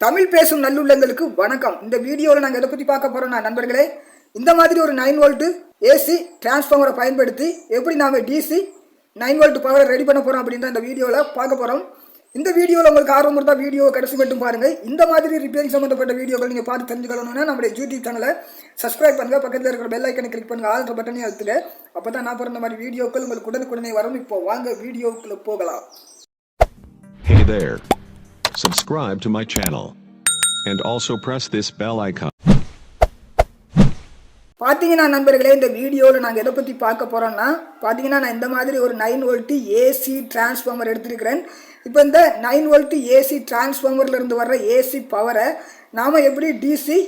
தமிழ் பேசும் நல்லுள்ளங்களுக்கு வணக்கம். இந்த வீடியோவில் நாங்கள் எதை பற்றி பார்க்க போகிறோம்னா நண்பர்களே, இந்த மாதிரி ஒரு 9 வோல்ட் ஏசி டிரான்ஸ்ஃபார்மரை பயன்படுத்தி எப்படி நாம் டிசி 9 வோல்ட் பவரை ரெடி பண்ண போகிறோம் அப்படின்ற இந்த வீடியோவில் பார்க்க போகிறோம். இந்த வீடியோவில் உங்களுக்கு ஆர்வம் இருந்தால் வீடியோ கடைசி மட்டும் பாருங்கள். இந்த மாதிரி ரிப்பேரிங் சம்மந்தப்பட்ட வீடியோக்கள் நீங்கள் பார்த்து தெரிஞ்சுக்கணும்னா நம்மளுடைய யூடியூப் சேனலை சப்ஸ்கிரைப் பண்ணுங்கள், பக்கத்தில் இருக்கிற பெல் ஐக்கனை கிளிக் பண்ணுங்கள், ஆல்ற பட்டனையும் அழுத்துங்க. அப்போ தான் நான் பிறந்த மாதிரி வீடியோக்கள் உங்களுக்கு உடனுக்குடனே வரும். இப்போ வாங்க வீடியோக்குள்ளே போகலாம். Hey there. Subscribe to my channel and also press this bell icon. பார்த்தீங்கன்னா நண்பர்களே, இந்த வீடியோவில் நாங்கள் எதை பற்றி பார்க்க போகிறோம்னா பார்த்தீங்கன்னா நான் இந்த மாதிரி ஒரு 9 வோல்ட் ஏசி டிரான்ஸ்ஃபார்மர் எடுத்திருக்கிறேன். இப்போ இந்த 9 வோல்ட் ஏசி டிரான்ஸ்ஃபார்மர்லேருந்து வர்ற ஏசி பவரை நாம் எப்படி டிசி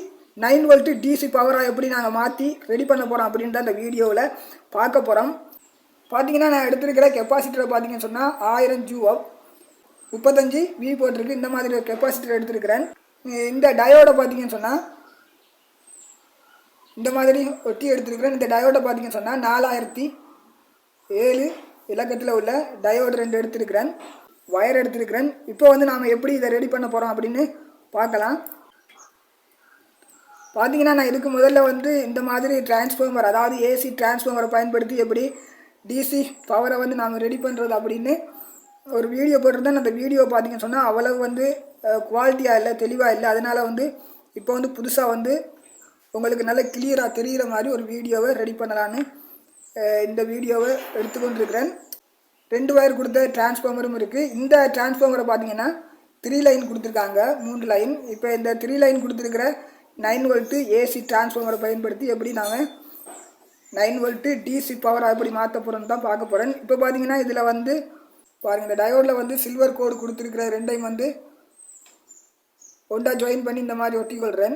9 வோல்ட் டிசி பவராக எப்படி நாங்கள் மாற்றி ரெடி பண்ண போகிறோம் அப்படின்ற அந்த வீடியோவில் பார்க்க போகிறோம். பார்த்தீங்கன்னா நான் எடுத்திருக்கிற கெப்பாசிட்டரை பார்த்தீங்கன்னு சொன்னால் 1000 ஜூவப் 35 வி போட்டிருக்கு. இந்த மாதிரி ஒரு கெப்பாசிட்டர் எடுத்திருக்கிறேன். இந்த டயோடை பார்த்தீங்கன்னு சொன்னால் இந்த மாதிரி ஒட்டி எடுத்துருக்கிறேன். இந்த டயோடை பார்த்தீங்கன்னு சொன்னால் 4007 இலக்கத்தில் உள்ள டயோடு 2 எடுத்துருக்கிறேன், வயர் எடுத்துருக்கிறேன். இப்போ வந்து நாம் எப்படி இதை ரெடி பண்ண போகிறோம் அப்படின்னு பார்க்கலாம். பார்த்தீங்கன்னா நான் இதுக்கு முதல்ல வந்து இந்த மாதிரி டிரான்ஸ்ஃபார்மர், அதாவது ஏசி டிரான்ஸ்ஃபார்மரை பயன்படுத்தி எப்படி டிசி பவரை வந்து நாம் ரெடி பண்ணுறது அப்படின்னு ஒரு வீடியோ போட்டிருந்தேன். அந்த வீடியோ பார்த்தீங்கன்னு சொன்னால் அவ்வளவு வந்து குவாலிட்டியாக இல்லை, தெளிவாக இல்லை. அதனால் வந்து இப்போ வந்து புதுசாக வந்து உங்களுக்கு நல்ல கிளியராக தெரிகிற மாதிரி ஒரு வீடியோவை ரெடி பண்ணலான்னு இந்த வீடியோவை எடுத்துக்கொண்டிருக்கிறேன். 2 வயர் கொடுத்த டிரான்ஸ்ஃபார்மரும் இருக்குது. இந்த டிரான்ஸ்ஃபார்மரை பார்த்தீங்கன்னா 3 லைன் கொடுத்துருக்காங்க, 3 லைன். இப்போ இந்த 3 லைன் கொடுத்துருக்கிற 9 வோல்ட்டு ஏசி டிரான்ஸ்ஃபார்மரை பயன்படுத்தி எப்படி நாம் 9 வோல்ட்டு டிசி பவராக எப்படி மாற்ற போகிறோன்னு தான் பார்க்க போகிறேன். இப்போ பார்த்தீங்கன்னா இதில் வந்து பாருங்கள், இந்த டயோடில் வந்து சில்வர் கோடு கொடுத்துருக்கிற 2ஐயும் வந்து ஒன்றா ஜாயின் பண்ணி இந்த மாதிரி ஒட்டி கொள்கிறேன்.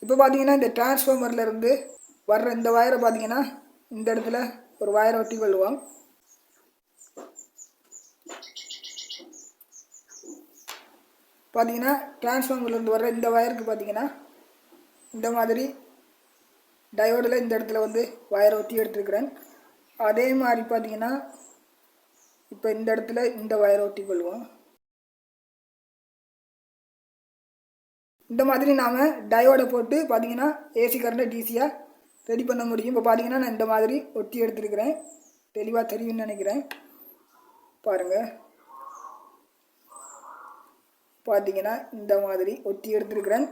இப்போ பார்த்தீங்கன்னா இந்த டிரான்ஸ்ஃபார்மர்லேருந்து வர்ற இந்த வயரை பார்த்தீங்கன்னா இந்த இடத்துல ஒரு வயரை ஒட்டி கொள்வோம். பார்த்தீங்கன்னா டிரான்ஸ்ஃபார்மர்லேருந்து வர்ற இந்த வயருக்கு பார்த்தீங்கன்னா இந்த மாதிரி டயோடில் இந்த இடத்துல வந்து வயரை ஒட்டி எடுத்துருக்கிறேன். அதே மாதிரி பார்த்தீங்கன்னா இப்போ இந்த இடத்துல இந்த வயரை ஒட்டி கொள்வோம். இந்த மாதிரி நாம் டயோடை போட்டு பார்த்தீங்கன்னா ஏசி கரண்ட்டை டிசியாக ரெடி பண்ண முடியும். இப்போ பார்த்தீங்கன்னா நான் இந்த மாதிரி ஒட்டி எடுத்துருக்கிறேன், தெளிவாக தெரியும்னு நினைக்கிறேன். பாருங்கள், பார்த்தீங்கன்னா இந்த மாதிரி ஒட்டி எடுத்துருக்கிறேன்.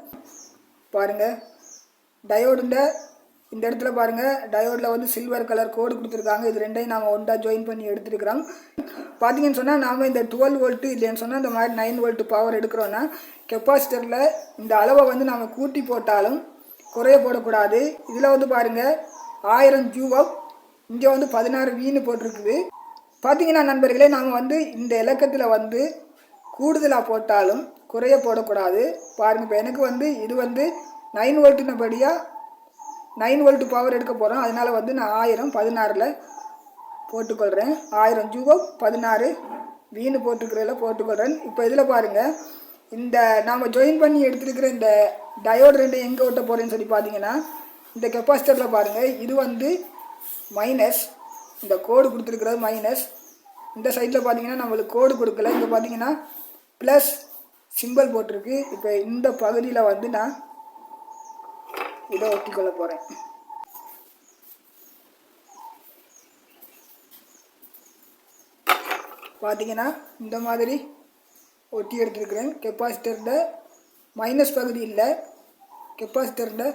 பாருங்கள், டயோடுண்ட இந்த இடத்துல பாருங்கள், டயோடில் வந்து சில்வர் கலர் கோடு கொடுத்துருக்காங்க. இது 2ஐயும் நாம் ஒன்றா ஜாயின் பண்ணி எடுத்துருக்கிறோம். பார்த்தீங்கன்னு சொன்னால் நாம் இந்த 12 வோல்ட்டு இல்லைன்னு சொன்னால் இந்த மாதிரி 9 வோல்ட்டு பவர் எடுக்கிறோன்னா கெப்பாசிட்டரில் இந்த அளவை வந்து நாம் கூட்டி போட்டாலும் குறைய போடக்கூடாது. இதில் வந்து பாருங்கள் 1000 ஜூவப், இங்கே வந்து 16 வீன்னு போட்டிருக்குது. பார்த்தீங்கன்னா நண்பர்களே, நாம் வந்து இந்த இலக்கத்தில் வந்து கூடுதலாக போட்டாலும் குறைய போடக்கூடாது. பாருங்கள், இப்போ எனக்கு வந்து இது வந்து 9 வோல்ட்டுனபடியாக 9 வோல்ட்டு பவர் எடுக்க போகிறோம். அதனால் வந்து நான் 1000 16ல் போட்டுக்கொள்கிறேன். 1000 ஜூவப் 16 வீணு போட்டுக்கிறதில் போட்டுக்கொள்கிறேன். இப்போ இதில் பாருங்கள், இந்த நாம் ஜாயின் பண்ணி எடுத்துருக்கிற இந்த டயோடு 2 எங்கே ஓட்ட போகிறேன்னு சொல்லி பார்த்தீங்கன்னா இந்த கெப்பாசிட்டரில் பாருங்கள், இது வந்து மைனஸ், இந்த கோடு கொடுத்துருக்கிறது மைனஸ். இந்த சைடில் பார்த்தீங்கன்னா நம்மளுக்கு கோடு கொடுக்கல, இங்கே பார்த்தீங்கன்னா ப்ளஸ் சிம்பிள் போட்டிருக்கு. இப்போ இந்த பகுதியில் வந்து நான் இதை ஒட்டிக்கொள்ள போகிறேன். பார்த்தீங்கன்னா இந்த மாதிரி ஒட்டி எடுத்துருக்கிறேன். கெப்பாசிட்டரில் மைனஸ் பகுதி இல்லை, கெப்பாசிட்டரில்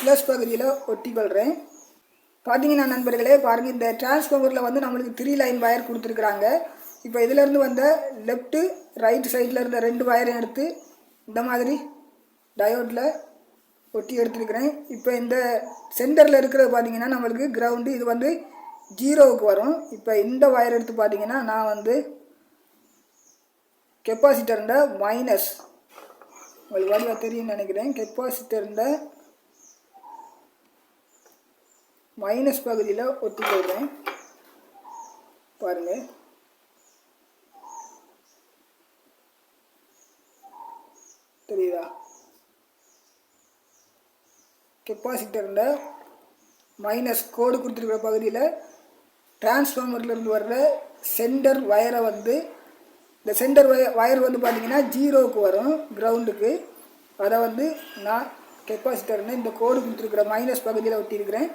ப்ளஸ் பகுதியில் ஒட்டிக்கொள்கிறேன். பார்த்தீங்கன்னா நண்பர்களே, பாருங்கள், இந்த டிரான்ஸ்ஃபார்மரில் வந்து நம்மளுக்கு 3 லைன் வயர் கொடுத்துருக்குறாங்க. இப்போ இதிலேருந்து வந்த லெஃப்ட்டு ரைட்டு சைடில் இருந்த 2 வயரையும் எடுத்து இந்த மாதிரி டயோடில் ஒட்டி எடுத்துருக்கிறேன். இப்போ இந்த சென்டரில் இருக்கிறது பார்த்தீங்கன்னா நம்மளுக்கு கிரவுண்டு, இது வந்து 0வுக்கு வரும். இப்போ இந்த வயர் எடுத்து பார்த்தீங்கன்னா நான் வந்து கெப்பாசிட்டர்ந்த மைனஸ், உங்களுக்கு வழியாக தெரியும்னு நினைக்கிறேன், கெப்பாசிட்டர்ந்த மைனஸ் பகுதியில் ஒட்டி போடுறேன். பாருங்கள், தெரியுதா? கெப்பாசிட்டர்ந்த மைனஸ் கோடு கொடுத்துருக்கிற பகுதியில் டிரான்ஸ்ஃபார்மர்லேருந்து வர்ற சென்டர் வயரை வந்து இந்த சென்டர் வயர் வந்து பார்த்திங்கன்னா 0க்கு வரும் கிரவுண்டுக்கு. அதை வந்து நான் கெப்பாசிட்டர்னு இந்த கோடு கொடுத்துருக்குற மைனஸ் பகுதியில் ஒட்டியிருக்கிறேன்.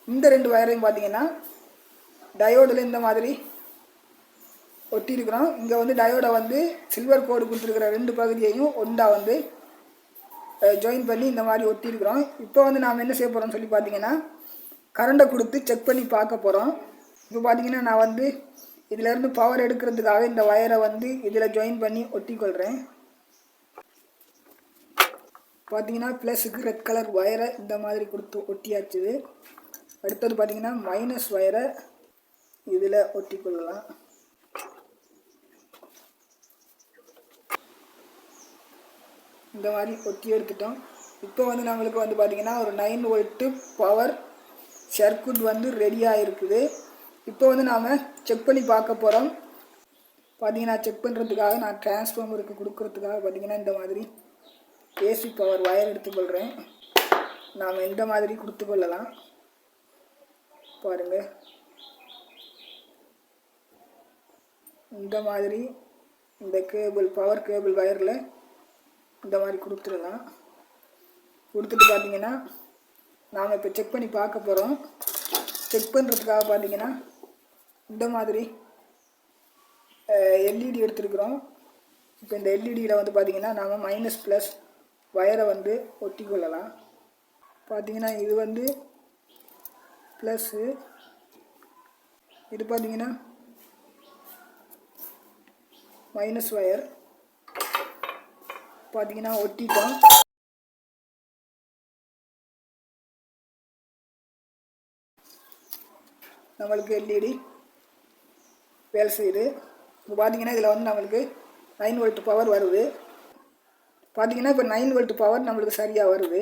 இந்த 2 வயரையும் பார்த்திங்கன்னா டயோடில் இந்த மாதிரி ஒட்டியிருக்கிறோம். இங்கே வந்து டயோடை வந்து சில்வர் கோடு கொடுத்துருக்குற 2 பகுதியையும் ஒன்றா வந்து ஜாயின் பண்ணி இந்த மாதிரி ஒட்டியிருக்கிறோம். இப்போ வந்து நாம் என்ன செய்ய போகிறோம்னு சொல்லி பார்த்தீங்கன்னா கரண்டை கொடுத்து செக் பண்ணி பார்க்க போகிறோம். இப்போ பார்த்தீங்கன்னா நான் வந்து இதிலேருந்து பவர் எடுக்கிறதுக்காக இந்த வயரை வந்து இதில் ஜாயின் பண்ணி ஒட்டிக்கொள்கிறேன். பார்த்தீங்கன்னா ப்ளஸுக்கு ரெட் கலர் வயரை இந்த மாதிரி கொடுத்து ஒட்டியாச்சுது. அடுத்தது பார்த்தீங்கன்னா மைனஸ் வயரை இதில் ஒட்டிக்கொள்ளலாம். இந்த மாதிரி ஒட்டி எடுத்துட்டோம். இப்போ வந்து நம்மளுக்கு வந்து பார்த்திங்கன்னா ஒரு 9 வோல்ட்டு பவர் சர்க்யூட் வந்து ரெடியாக இருக்குது. இப்போ வந்து நாம் செக் பண்ணி பார்க்க போகிறோம். பார்த்திங்கன்னா செக் பண்ணுறதுக்காக நான் டிரான்ஸ்ஃபார்மருக்கு கொடுக்குறதுக்காக பார்த்திங்கன்னா இந்த மாதிரி ஏசி பவர் வயர் எடுத்துக்கொள்கிறேன். நாம் இந்த மாதிரி கொடுத்துக்கொள்ளலாம். பாருங்கள், இந்த மாதிரி இந்த கேபிள் பவர் கேபிள் வயரில் இந்த மாதிரி கொடுத்துடலாம். கொடுத்துட்டு பார்த்திங்கன்னா நாம் இப்போ செக் பண்ணி பார்க்க போகிறோம். செக் பண்ணுறதுக்காக பார்த்திங்கன்னா இந்த மாதிரி எல்இடி எடுத்துருக்குறோம். இப்போ இந்த எல்இடியில் வந்து பார்த்திங்கன்னா நாம் மைனஸ் ப்ளஸ் வயரை வந்து ஒட்டி கொள்ளலாம். பார்த்திங்கன்னா இது வந்து ப்ளஸ்ஸு, இது பார்த்திங்கன்னா மைனஸ் வயர். பார்த்தீங்கன்னா ஒட்டிட்டோம். நம்மளுக்கு எல்இடி வேலை செய்யுது. இப்போ பார்த்தீங்கன்னா இதில் வந்து நம்மளுக்கு 9 வோல்ட் பவர் வருது. பார்த்தீங்கன்னா இப்போ 9 வோல்ட் பவர் நம்மளுக்கு சரியாக வருது.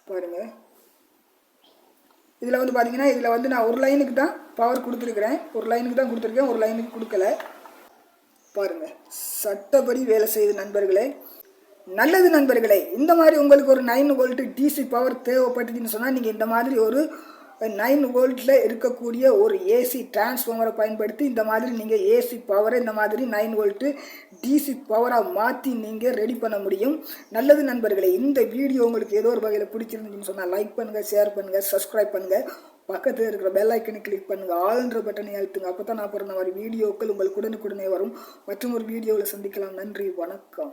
பாருங்கள், இதில் வந்து பார்த்தீங்கன்னா இதில் வந்து நான் ஒரு லைனுக்கு தான் பவர் கொடுத்துருக்குறேன். ஒரு லைனுக்கு தான் கொடுத்துருக்கேன், ஒரு லைனுக்கு கொடுக்கல. பாருங்கள், சட்டப்படி வேலை செய்யுது நண்பர்களே. நல்லது நண்பர்களே. இந்த மாதிரி உங்களுக்கு ஒரு 9 வோல்ட் டிசி பவர் தேவைப்பட்டுச்சுன்னு சொன்னால் நீங்கள் இந்த மாதிரி ஒரு 9 வோல்ட்டில் இருக்கக்கூடிய ஒரு ஏசி டிரான்ஸ்ஃபார்மரை பயன்படுத்தி இந்த மாதிரி நீங்கள் ஏசி பவரை இந்த மாதிரி 9 வோல்ட்டு டிசி பவராக மாற்றி நீங்கள் ரெடி பண்ண முடியும். நல்லது நண்பர்களே. இந்த வீடியோ உங்களுக்கு ஏதோ ஒரு வகையில் பிடிச்சிருந்துச்சுன்னு சொன்னால் லைக் பண்ணுங்கள், ஷேர் பண்ணுங்கள், சப்ஸ்கிரைப் பண்ணுங்கள். பக்கத்தில் இருக்கிற பெல் ஐக்கனை கிளிக் பண்ணுங்கள், ஆல்ன்ற பட்டனை அழுத்துங்க. அப்போ தான் நான் பிறந்த மாதிரி வீடியோக்கள் உங்களுக்கு உடனுக்குடனே வரும். மற்றும் ஒரு வீடியோவில் சந்திக்கலாம். நன்றி, வணக்கம்.